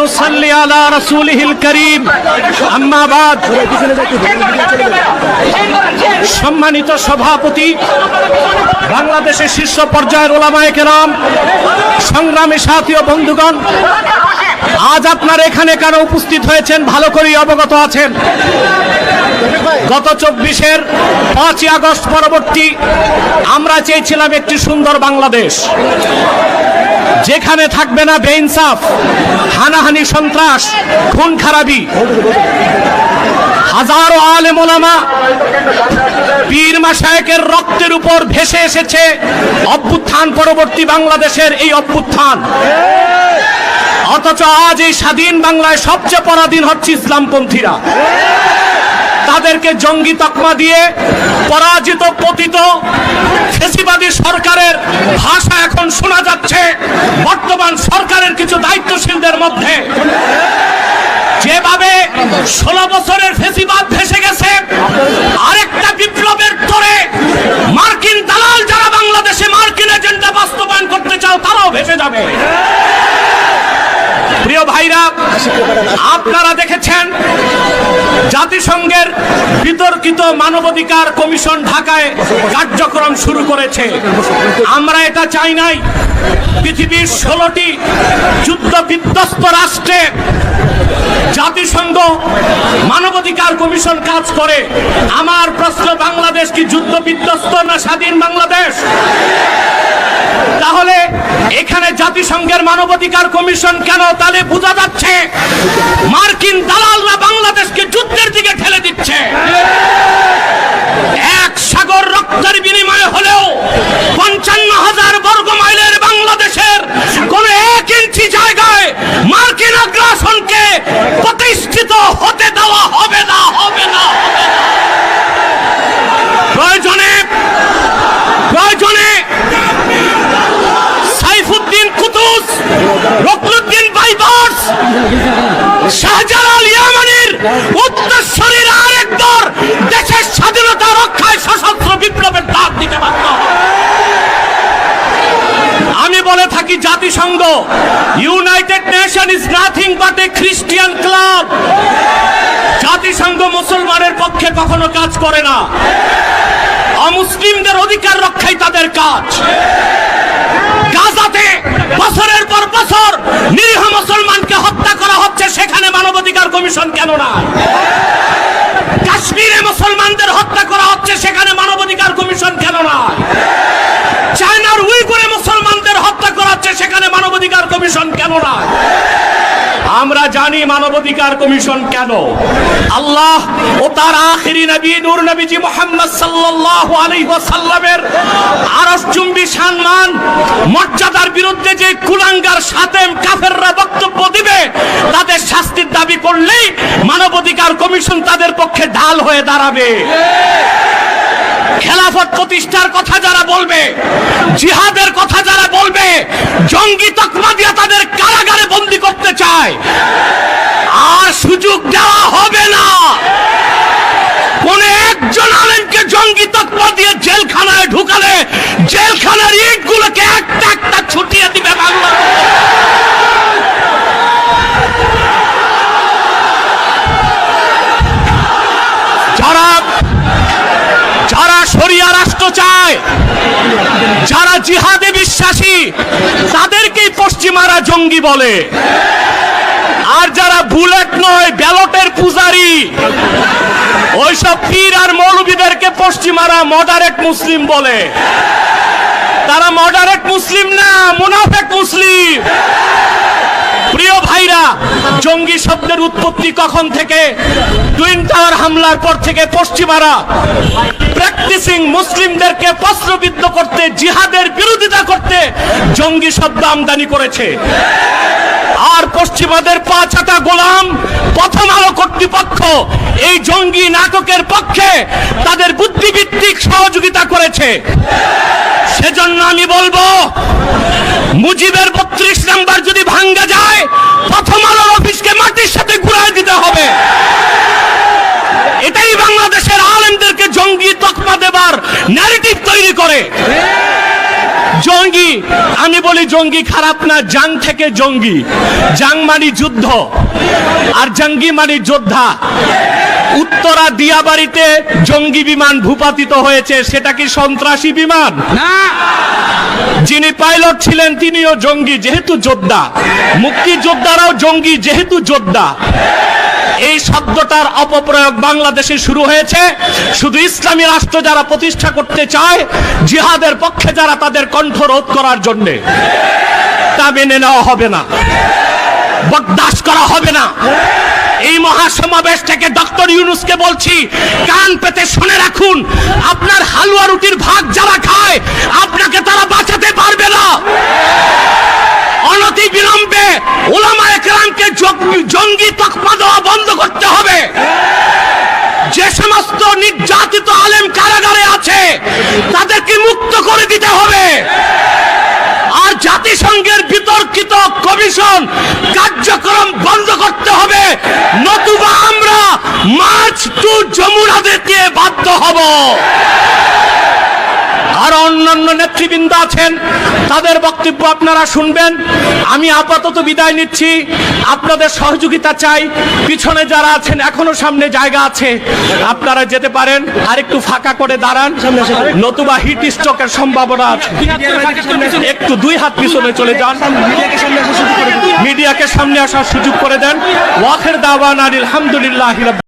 ونصلي على رسوله الكريم أما بعد সম্মানিত সভাপতি, বাংলাদেশের শীর্ষ পর্যায়ের উলামায়ে কেরাম, সংগ্রামী সাথী ও বন্ধুগণ, আজ আপনারা এখানে কেন উপস্থিত হয়েছেন ভালো করেই অবগত আছেন। গত 24-এর 5ই আগস্ট পরবর্তী আমরা চেয়েছিলাম একটি সুন্দর বাংলাদেশ, যেখানে থাকবে না বেইনসাফ, হানাহানি, সন্ত্রাস, খুন খারাপি। হাজারো আলেম ওলামা, পীর মাশায়েখের রক্তের উপর ভেসে এসেছে অভ্যুত্থান পরবর্তী বাংলাদেশের এই অভ্যুত্থান। অথচ আজ এই স্বাধীন বাংলায় সবচেয়ে পরাধীন হচ্ছে ইসলামপন্থীরা। তাদেরকে জঙ্গি তকমা দিয়ে পরাজিত পতিত ফ্যাসিবাদী সরকারের ভাষা এখন শোনা যাচ্ছে বর্তমান সরকারের কিছু দায়িত্বশীলদের মধ্যে। যেভাবে 16 বছরের ফ্যাসিবাদ ভেসে গেছে, আরেকটা বিপ্লবের তরে মার্কিন দালাল যারা বাংলাদেশে মার্কিন এজেন্ডা বাস্তবায়ন করতে চাও তারাও ভেসে যাবে। প্রিয় ভাইরা, আপনারা দেখেছেন জাতিসংঘের বিতর্কিত মানবাধিকার কমিশন ঢাকায় কার্যক্রম শুরু করেছে। আমরা এটা চাই নাই। পৃথিবীর 16টি যুদ্ধ বিধ্বস্ত রাষ্ট্রে জাতিসংঘ মানবাধিকার কমিশন কাজ করে। আমার প্রশ্ন, বাংলাদেশ কি যুদ্ধ বিধ্বস্ত না স্বাধীন বাংলাদেশ? তাহলে এখানে জাতিসংঘের মানবাধিকার কমিশন কেন? তাহলে বোঝা যাচ্ছে মার্কিন দালালরা বাংলাদেশকে যুদ্ধের দিকে ঠেলে দিচ্ছে। এক সাগর রক্তের বিনিময়ে হলেও 55,000 বর্গ মাইলের বাংলাদেশের কোন 1 ইঞ্চি জায়গায় মার্কিন আগ্রাসনকে প্রতিষ্ঠিত হতে দেওয়া হবে না, হবে না। প্রয়োজনে সাইফুদ্দিন কুতুস, রুকনুদ্দিন বাইবার্স, শাহজালাল ইয়ামানির উত্তরসূরির আরেক দল দেশের স্বাধীনতা রক্ষায় সশস্ত্র বিপ্লবের ডাক দিতে বাধ্য। আমি বলে থাকি, জাতিসংঘ, United nation is nothing but A Christian club. জাতিসংঘ মুসলমানের পক্ষে কখনো কাজ করে না। অমুসলিমদের অধিকার রক্ষাই তাদের কাজ। গাজাতে বছরের পর বছর নিরীহ মুসলমানকে হত্যা করা হচ্ছে, সেখানে মানবাধিকার কমিশন কেন না? কাশ্মীরে মুসলমানদের হত্যা করা হচ্ছে, সেখানে মানবাধিকার কমিশন কেন না? চায়নার উইগুরে মুসলমানদের হত্যা করা হচ্ছে, সেখানে মানবাধিকার কমিশন কেন না? আমরা জানি মানবাধিকার কমিশন কেন। আল্লাহ ও তার আখিরি নবী নূর নবীজি মুহাম্মদ সাল্লাল্লাহু আলাইহি ওয়াসাল্লামের আরশচুম্বী সম্মান মর্যাদার বিরুদ্ধে যে কুলাঙ্গার শাতেম কাফেররা বক্তব্য দিবে, তাদের শাস্তির দাবি করলেই মানবাধিকার কমিশন তাদের পক্ষে ঢাল হয়ে দাঁড়াবে। খেলাফত প্রতিষ্ঠার কথা যারা বলবে, জিহাদের কথা যারা বলবে, জঙ্গি তকমা দিয়ে তাদের কারাগারে বন্দী করতে চায়, আর সুযোগ দেওয়া হবে না। কোন একজন আলেমকে জঙ্গি তকমা দিয়ে জেলখানায় ঢুকালে জেলখানার ইটগুলোকে একটা একটা ছুটিয়ে দিবে বাংলা। যারা শরিয়া রাষ্ট্র চায়, যারা জিহাদে বিশ্বাসী, তাদেরকেই পশ্চিমারা জঙ্গি বলে। আর যারা বুলেট নয়, ব্যালটের পূজারি, ওইসব পীর আর মৌলবীদেরকে পশ্চিমারা মডারেট মুসলিম বলে। তারা মডারেট মুসলিম না, মুনাফেক মুসলিম। প্রিয় ভাইরা, জঙ্গি শব্দের উৎপত্তি কখন থেকে? টুইন টাওয়ার হামলার পর থেকে পশ্চিমারা প্র্যাকটিসিং মুসলিমদেরকে প্রশ্নবিদ্ধ করতে, জিহাদের বিরোধিতা করতে জঙ্গি শব্দ আমদানি করেছে। আর পশ্চিমাদের পাঁচাটা গোলাম প্রথম আলো কর্তৃপক্ষ এই জঙ্গি নাটকের পক্ষে তাদের বুদ্ধিভিত্তিক সহযোগিতা করেছে। সেজন্য আমি বলবো, মুজিবের 32 নাম্বার যদি ভাঙ্গা যায়, প্রথম আলোর অফিসকে মাটির সাথে ঘুরায় দিতে হবে। এটাই বাংলাদেশের আলেমদেরকে জঙ্গি তকমা দেবার ন্যারেটিভ তৈরি করে। জঙ্গি, আমি বলি জঙ্গি খারাপ না, জাং থেকে জঙ্গি। জাং মানে যুদ্ধ আর জঙ্গি মানে যোদ্ধা। উত্তরা দিয়াবাড়িতে জঙ্গি বিমান ভূপাতিত হয়েছে, সেটা কি সন্ত্রাসী বিমান? না, যিনি পাইলট ছিলেন তিনিও জঙ্গি যেহেতু যোদ্ধা, মুক্তিযোদ্ধারাও জঙ্গি যেহেতু যোদ্ধা। এই শব্দটার অপপ্রয়োগ বাংলাদেশে শুরু হয়েছে শুধু ইসলামী রাষ্ট্র যারা প্রতিষ্ঠা করতে চায়, জিহাদের পক্ষে যারা, তাদের কণ্ঠ রোধ করার জন্য। তা মেনে নেওয়া হবে না, বরদাস্ত করা হবে না। এই মহাসমাবেশ থেকে ডক্টর ইউনূসকে বলছি, কান পেতে শুনে রাখুন, আপনার হালুয়া রুটির ভাগ যারা খায় আপনাকে তারা বাঁচাতে পারবে না। অনতি বিলম্বে উলামায়ে কেরামকে জঙ্গি তকমা দেওয়া বন্ধ করতে হবে। যে সমস্ত নির্যাতিত আলেম কারাগারে আছে তাদেরকে মুক্ত করে দিতে হবে। আর জাতিসংঘের বিতর্কিত কমিশন কার্যক্রম বন্ধ করতে হবে, নতুবা আমরা মার্চ টু যমুনা দিতে বাধ্য হব। আর অন্যান্য নেতৃবৃন্দ আছেন, তাদের বক্তব্য আপনারা শুনবেন। আমি আপাতত বিদায় নিচ্ছি, আপনাদের সহযোগিতা চাই। পিছনে যারা আছেন এখনো সামনে জায়গা আছে, আপনারা যেতে পারেন। আর একটু ফাঁকা করে দাঁড়ান, নতুবা হিট স্ট্রোকের সম্ভাবনা আছে। একটু 2 হাত পিছনে চলে যান, মিডিয়াকে সামনে আসার সুযোগ করে দেন। ওয়াখির দাওয়ানা আলহামদুলিল্লাহি রাব্বিল